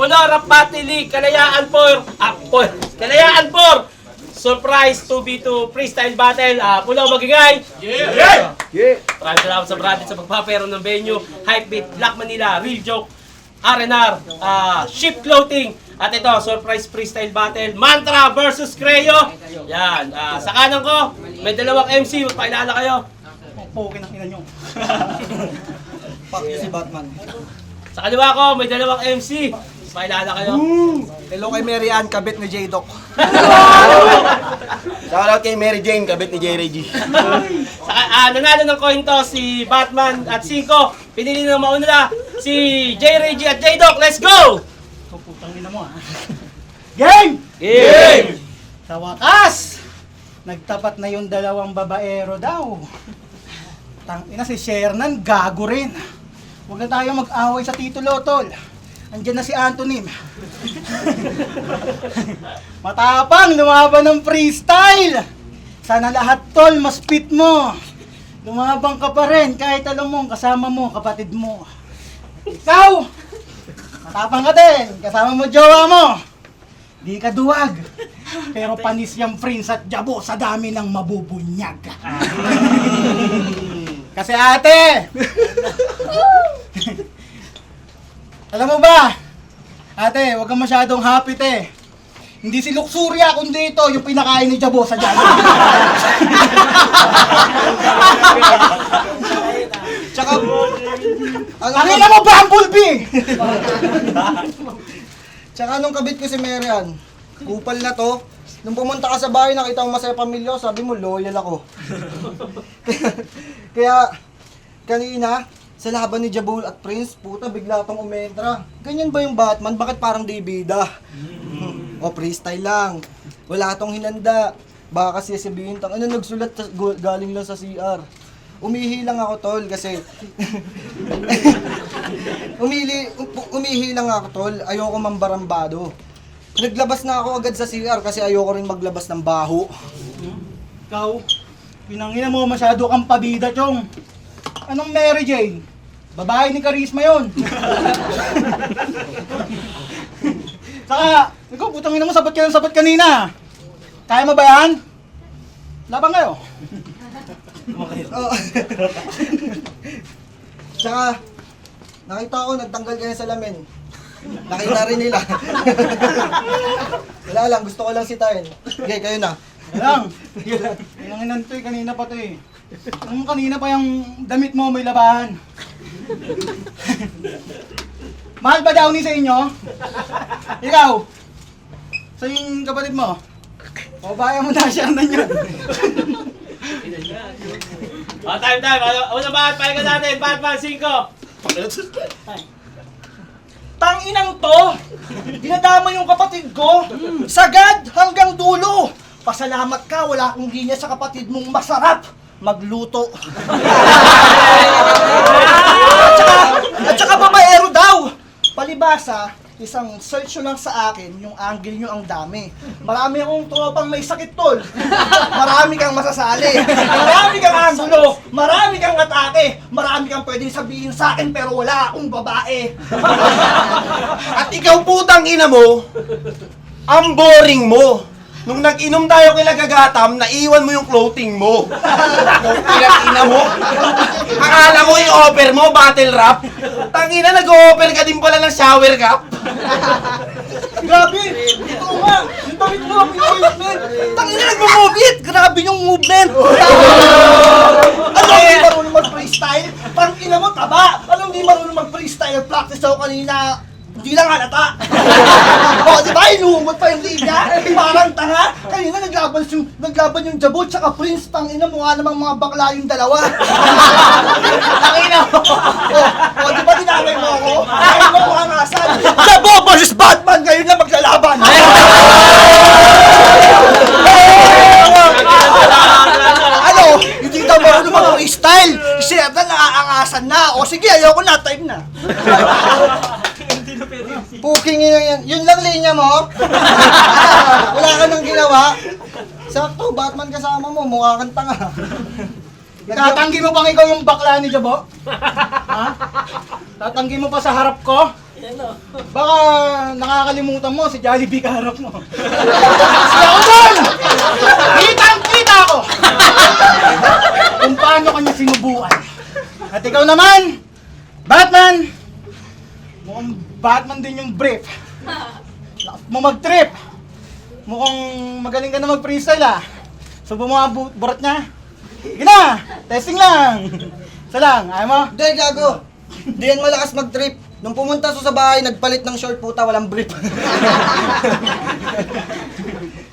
Puno Pati League, Kalayaan for Surprise 2v2 Freestyle Battle. Puno magigay. Yeah! Maraming salamat sa Brandon sa pagpapero ng venue. Hypebeat, Black Manila, Real Joke, R&R, Ship Clothing. At ito, Surprise Freestyle Battle, Mantra versus Creo. Yan. Sa kanan ko, may dalawang MC. Magpakilala kayo. Poke ng ina nyo. Fuck you si Batman. Sa kaliwa ko, may dalawang MC. Magpakilala kayo. Hello kay Mary Ann, kabit ni J-Doc. Shoutout kay Mary Jane, kabit ni J. Reggie. Nanalo ng coin toss si Batman at 5. Pinili na mauna si J. Reggie at J-Doc. Let's go! Putang ina mo ha. Game! Game! Sa wakas, nagtapat na yung dalawang babaero daw. Tangina si Shernan, gago rin. Huwag na tayo mag-away sa titulo, tol. Andiyan na si Antonym. Matapang, lumaban ng freestyle. Sana lahat, tol, mas fit mo. Lumabang ka pa rin kahit alam mo, kasama mo, kapatid mo. Ikaw, matapang ka din, kasama mo, jowa mo. Di ka duwag. Pero panis yung Prince at Jabo sa dami ng mabubunyag. Kasi ate, alam mo ba, ate, huwag kang masyadong happy te. Hindi si Luxuria, kundi ito yung pinakain ni Jabo sa Jabo. Tsaka, ang ina mo, Bumblebee! Tsaka nung kabit ko si Marian, kupal na to. Nung pumunta ka sa bahay, nakita mo masaya pamilya, sabi mo, loyal ako. Kaya, kanina, sa laban ni Jabul at Prince, puta, bigla tong umentra. Ganyan ba yung Batman? Bakit parang di bida? O, freestyle lang. Wala tong hinanda. Baka kasi sabihin tang, ano nagsulat galing lang sa CR. Umihi lang ako, tol, kasi... umihi lang ako, tol. Ayoko mambarambado. Naglabas na ako agad sa CR kasi ayoko rin maglabas ng baho. Ikaw, pinangina mo masyado kang pabida, chong. Anong Mary Jane? Babae ni Charisma yun. Saka, ikaw, putang ina mo, sabat ka ng sabat kanina. Kaya mo ba yan? Labang kayo. Oh. Tsaka, nakita ko, nagtanggal kayo sa lamin. Nakita rin nila. Wala lang, gusto ko lang sitain. Okay, kayo na. Lang. Pinanginan to eh, kanina pa to eh. Nung kanina pa yung damit mo may labahan. Mahal ba daw ni sa inyo? Ikaw? Sa yung kapatid mo? O baya mo na siya na yun. Time. Una ba? Pahinga natin. Batman 5. Tanginang to! Dinadama yung kapatid ko! Sagad hanggang dulo! Pasalamat ka, wala akong linya sa kapatid mong masarap magluto. At saka babaero daw! Palibasa, isang search nyo lang sa akin, yung angle nyo ang dami. Marami akong tropang may sakit, tol. Marami kang masasali. Marami kang angulo. Marami kang atake. Marami kang pwedeng sabihin sa akin pero wala akong babae. At ikaw putang ina mo, ang boring mo. Nung nag-inom tayo kila Gagatam, naiwan mo yung clothing mo. Ilang ina mo. Akala ko i-offer mo, battle rap. Tangina, nag-o-offer ka din pala ng shower cap. Grabe! Ito nga! Yung damit mo, movement! Tangina, nagmo-movement! Grabe yung movement! Ano, hindi marunong mag-freestyle? Parang ina mo, taba! Ano, hindi marunong mag-freestyle? Practice ako kanina. Hindi lang halata. O, di ba? Inuumot pa yung linya. Parang tanga. Kanina naglaban yung Jabo tsaka Prince. Tangina, mukha namang mga bakla yung dalawa. Tangina mo. O, di ba dinamay mo ako? Ayaw mo mukhang asan. Jabo versus Batman. Ngayon na maglalaban. Ano? Hindi daw marunong mag-freestyle. Siya na naaangasan na. O sige, ayoko na. Time na. Puking yan. Yun lang linya mo? Wala ka nang ginawa? Sakto, Batman kasama mo. Mukha kang tanga. Tatanggi mo bang ikaw yung bakla ni Jabo? Ha? Tatanggi mo pa sa harap ko? Baka nakakalimutan mo si Jollibee kaharap mo. Kasi ako doon! Kitang-kita ko! Kung paano kanya sinubukan. At ikaw naman, Batman! Mukhang Batman din yung brief. Lakas mo mag-trip. Mukhang magaling ka na mag-freestyle ah. Subo mo ang burat niya. Sige na! Testing lang! Isa lang, ayaw mo? Hindi, gago. Di yan malakas mag-trip. Nung pumunta sa bahay, nagpalit ng short, puta, walang brief.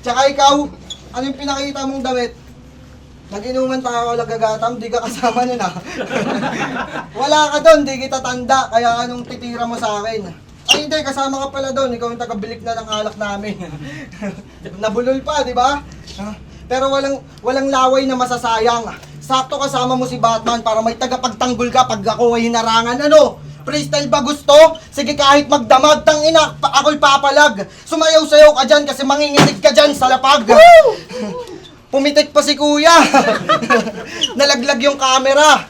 Tsaka ikaw, ano yung pinakita mong damit? Nag-inuman tayo, lagagatam, di ka kasama nun ah. Wala ka doon, di kita tanda, kaya anong titira mo sa akin? Ay hindi, kasama ka pala doon, ikaw yung tagabilik na ng alak namin. Nabulol pa, di ba? Pero walang laway na masasayang. Sakto kasama mo si Batman para may tagapagtanggol ka pag ako ay hinarangan. Ano? Freestyle ba gusto? Sige kahit magdamag, tangina, ako'y papalag. Sumayaw-sayaw ka dyan kasi manginginig ka dyan sa lapag. Pumitik pa si kuya. Nalaglag yung camera.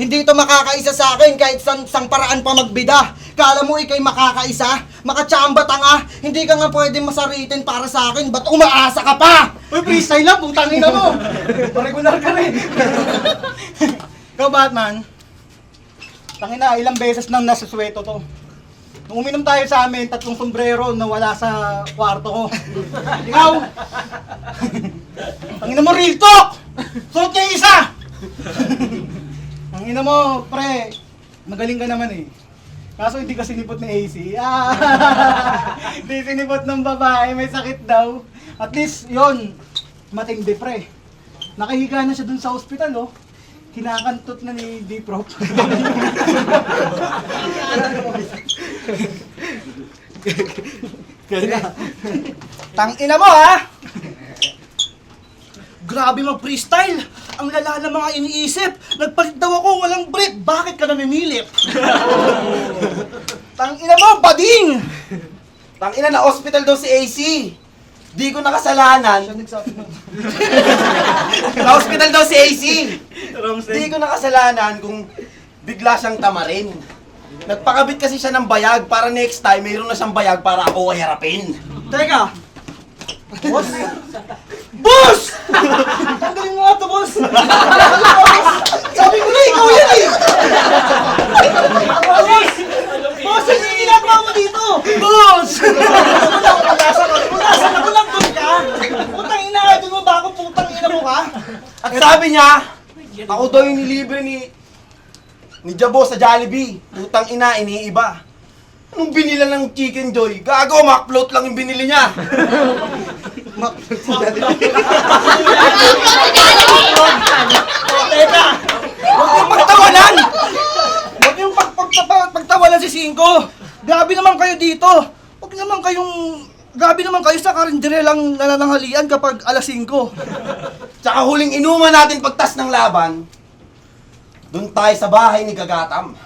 Hindi ito makakaisa sa akin kahit sang paraan pa magbida. Kala mo ikay makakaisa? Makachamba tanga? Hindi ka nga pwede masaritin para sa akin. Ba't umaasa ka pa? Uy, freestyle lang, putang ina mo! Regular ka rin. Ikaw, Batman, tangina, ilang beses nang nasusweto to. Nung uminom tayo sa amin, 3 sombrero na wala sa kwarto ko. Ikaw! Tangina mo, real talk! Suot niya isa! Tangina mo, pre, magaling ka naman eh. Kaso hindi ka sinipot ni AC. Hindi sinipot ng babae, may sakit daw. At least, yon matindi pre. Nakahiga na siya dun sa ospital, oh. Kinakantot na ni D-Prop. Tangina mo ha! Grabe mag-freestyle! Ang lala ng mga iniisip! Nagpalit daw ako, walang brief! Bakit ka namimilip? Tangina mo, bading! Tangina na hospital daw si AC. Di ko nakasalanan. Na hospital daw si AC. Di ko nakasalanan kung bigla siyang tamarin. Nagpakabit kasi siya ng bayag para next time mayroon na siyang bayag para ako ay harapin. Teka! Boss! Boss! Ang galing mo nga to, boss! Sabi ko na, ikaw yan eh! Boss! Boss, ano yung ginagawa mo dito? Boss! Punasan ako lang doon ka! Putang ina ka doon mo ba ako? Putang ina mo ka? At sabi niya, ako daw yung nilibre ni Jabo sa Jollibee. Putang ina, iniiba. Anong binila ng Chicken Joy? Gago, McFloat lang yung binili niya. Teka! Huwag yung pagtawanan! Huwag yung pagtawanan si Cinco! Grabe naman kayo dito! Huwag naman kayong... Grabe naman kayo sa karinderelang nanananghalian kapag alas 5. Tsaka huling inuman natin pagtas ng laban, doon tayo sa bahay ni Gagatam.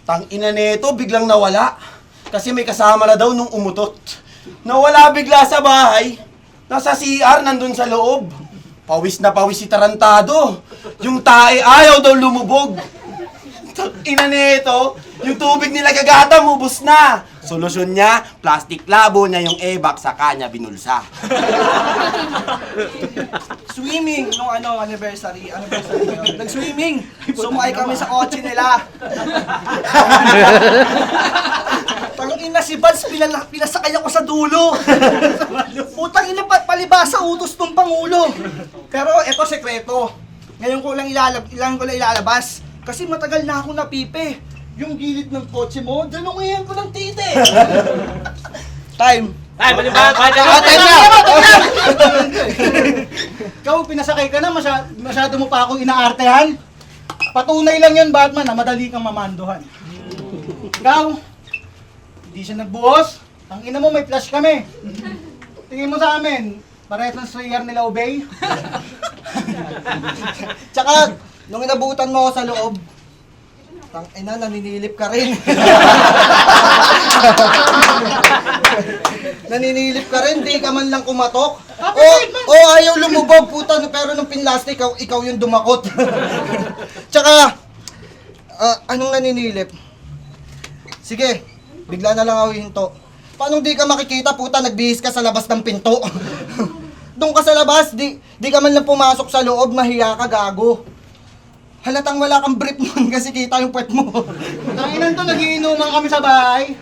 Tangina nito, biglang nawala. Kasi may kasama na daw nung umutot. Nawala bigla sa bahay. Nasa CR, nandun sa loob. Pawis na pawis si Tarantado. Yung tae ayaw daw lumubog. Tangina nito, yung tubig nila Gagatam, ubus na. Solusyon niya, plastic labo niya yung ebak sa kanya binulsa. Swimming nung anniversary yun. Nag-swimming. Sumakay kami sa kotse nila. Tangina si Vance, pinasakay ako sa dulo. Putang ina, palibasa utos ng Pangulo. Pero eto sekreto. Ngayon ko lang ilalabas. Kasi matagal na ako napipe. Yung gilid ng kotse mo, dalungayan ko ng tite. Time. Ay, maliban! Time na! Ikaw, pinasakay ka na, masyado mo pa akong inaartehan. Patunay lang yun, Batman, na madali kang mamanduhan. Ikaw, hindi siya nagbuhos. Ang ina mo, may flash kami. Tingin mo sa amin, parehas ng slayer nila Obey. Tsaka, nung inabutan mo ako sa loob, tangina, naninilip ka rin. Naninilip ka rin, di ka man lang kumatok. O ayaw lumubog, puta, pero nung pinlast, ikaw yung dumakot. Tsaka, anong naninilip? Sige, bigla na lang ako hinto. Paano di ka makikita, puta, nagbihis ka sa labas ng pinto? Doon ka sa labas, di ka man lang pumasok sa loob, mahiya ka, gago. Halatang wala kang brief nun kasi kita yung puwet mo. Tanginan to, nagiinuman kami sa bahay.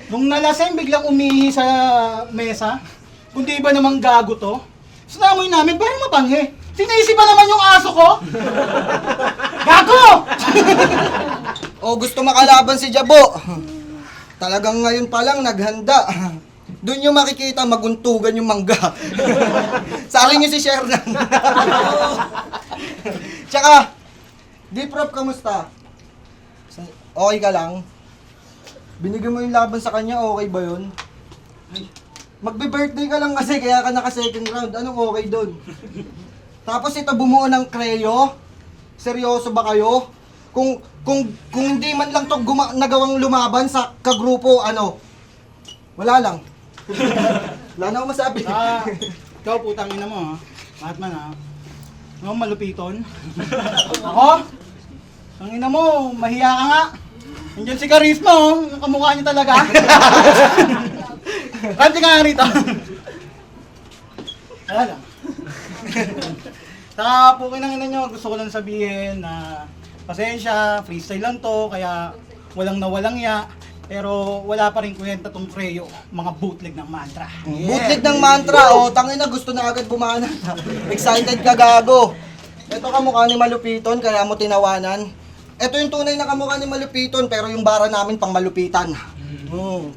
Nung nalasing, biglang umihi sa mesa. Kung di ba namang gago to? Sinamoy namin, parang mapanghe. Sinisi pa naman yung aso ko. Gago! O gusto makalaban si Jabo. Talagang ngayon pa lang naghanda. Doon yung makikita maguntugan yung mangga. Sa akin yung si Shernan. Tsaka, di prof, kamusta? Okay ka lang? Binigyan mo yung laban sa kanya, okay ba yun? Magbe-birthday ka lang kasi, kaya ka naka-second round. Anong okay doon? Tapos ito bumuo ng kreyo? Seryoso ba kayo? Kung hindi man lang to nagawang lumaban sa kagrupo, ano? Wala lang. Wala na akong masabi. Ikaw putang ina mo ha. Mahatman ha. Ako malupiton. Ako? Ang ina mo, mahiya ka nga. Nandiyan si Karisma oh. Yung kamukha niya talaga. Kanti ka nga rito. Wala lang. Saka po kinangina nyo, gusto ko lang sabihin na pasensya, freestyle lang to, kaya walang nawalang ya. Pero wala pa rin kwenta tong Freyo, mga bootleg ng mantra. Bootleg ng mantra, oh, tangina gusto na agad bumana. Excited ka, gago. Ito kamukha ni Malupiton, kaya mo tinawanan. Ito yung tunay na kamukha ni Malupiton, pero yung bara namin pang malupitan.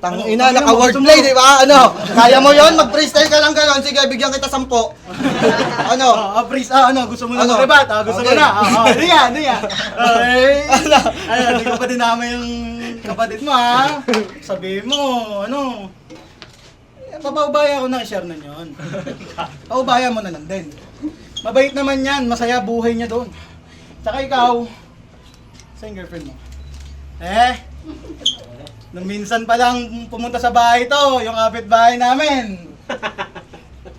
Tangina, naka-wordplay, di ba? Ano? Kaya mo yon? Mag-freestyle ka lang gano'n. Sige, bigyan kita 10. Ano? Gusto mo na Ano? mag-rebat, gusto mo Okay. na. Di yan. Ay, hindi ko pa dinama yung kapatid mo ha. Sabihin mo, ano. Papaubaya ko na i-share na yun. Paubaya mo na lang din. Mabait naman yan, masaya buhay niya doon. Tsaka ikaw, sa yung girlfriend mo. Nung minsan pa lang pumunta sa bahay to, yung kapitbahay namin.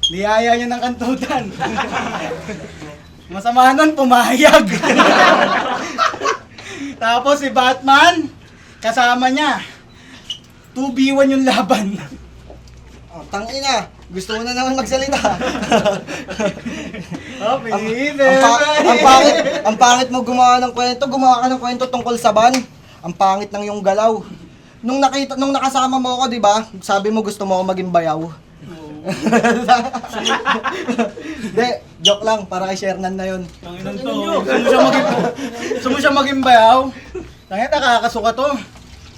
Niyaya niya ng kantutan. Masama nun, pumayag. Tapos si Batman, kasama niya. 2v1 yung laban. Oh, tangina, gusto mo na naman magsalita. Oh, pinili. Ang pangit mo gumawa ka ng kwento tungkol sa ban. Ang pangit ng yung galaw. Nung nakasama mo ako, di ba? Sabi mo gusto mo ako maging bayaw. Hindi, joke lang, para kay Shernan na yun. Tanginan to. Gusto mo siya maging bayaw? Tangina, nakakasuka to.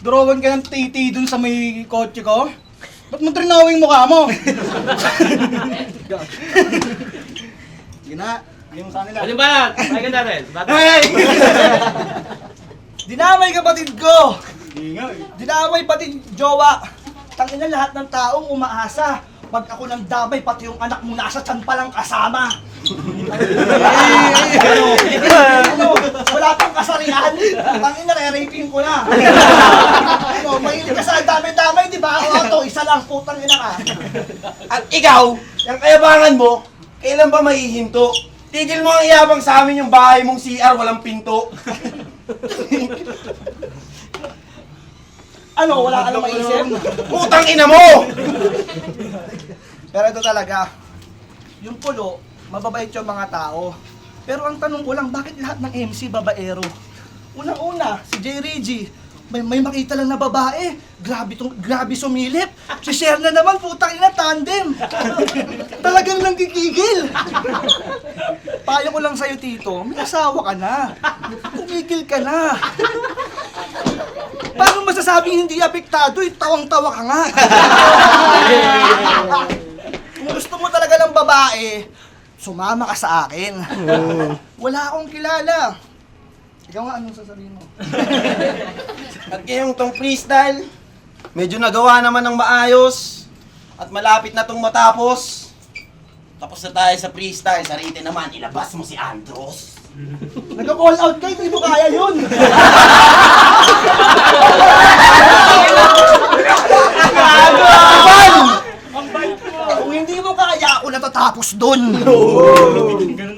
Drawing ka ng titi dun sa may kotse ko. Ba't mo trinawing mukha mo? Sige na, hindi mo sa nila. Ano ba? Pakinggan natin. Hey! Dinamay kapatid ko! Hindi nga eh. Dinamay pati jowa! Tangina lahat ng taong umaasa. Pag ako nang damay, pati yung anak mo nasa tiyan palang kasama. Ano, wala pang kasarian. Tangina, re-raping ko na. Ano, mahilig ka sa damay-damay, di ba? Ako, isa lang, putang ina ka. At ikaw, yung kayabangan mo, kailan ba mahihinto? Tigil mo ang iyabang sa amin yung bahay mong CR, walang pinto. Ano, wala ka nang maisip? Putang ina mo! Pero ito talaga, yung pulo, mababait yung mga tao. Pero ang tanong ko lang, bakit lahat ng MC babaero? Unang-una, si J. Reggie, may makita lang na babae. Grabe sumilip. Si Sherna naman, putang ina, tandem. Talagang nanggigigil. Payo ko lang sa'yo, Tito, may asawa ka na. Tumigil ka na. Paano masasabing hindi apektado? Tawang-tawa ka nga. Kung gusto mo talaga ng babae, sumama ka sa akin. Wala akong kilala. Ikaw nga, anong sasabihin mo? At ngayong tong freestyle, medyo nagawa naman ng maayos. At malapit na tong matapos. Tapos na tayo sa freestyle. Sa rite naman, ilabas mo si Andros. Nag-call out kayo, hindi mo kaya yun. Kung hindi mo kaya, ako natatapos dun.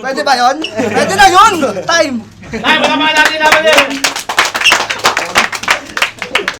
Pwede ba yun? Pwede na yun! Time! Ay, baka natin naman yun.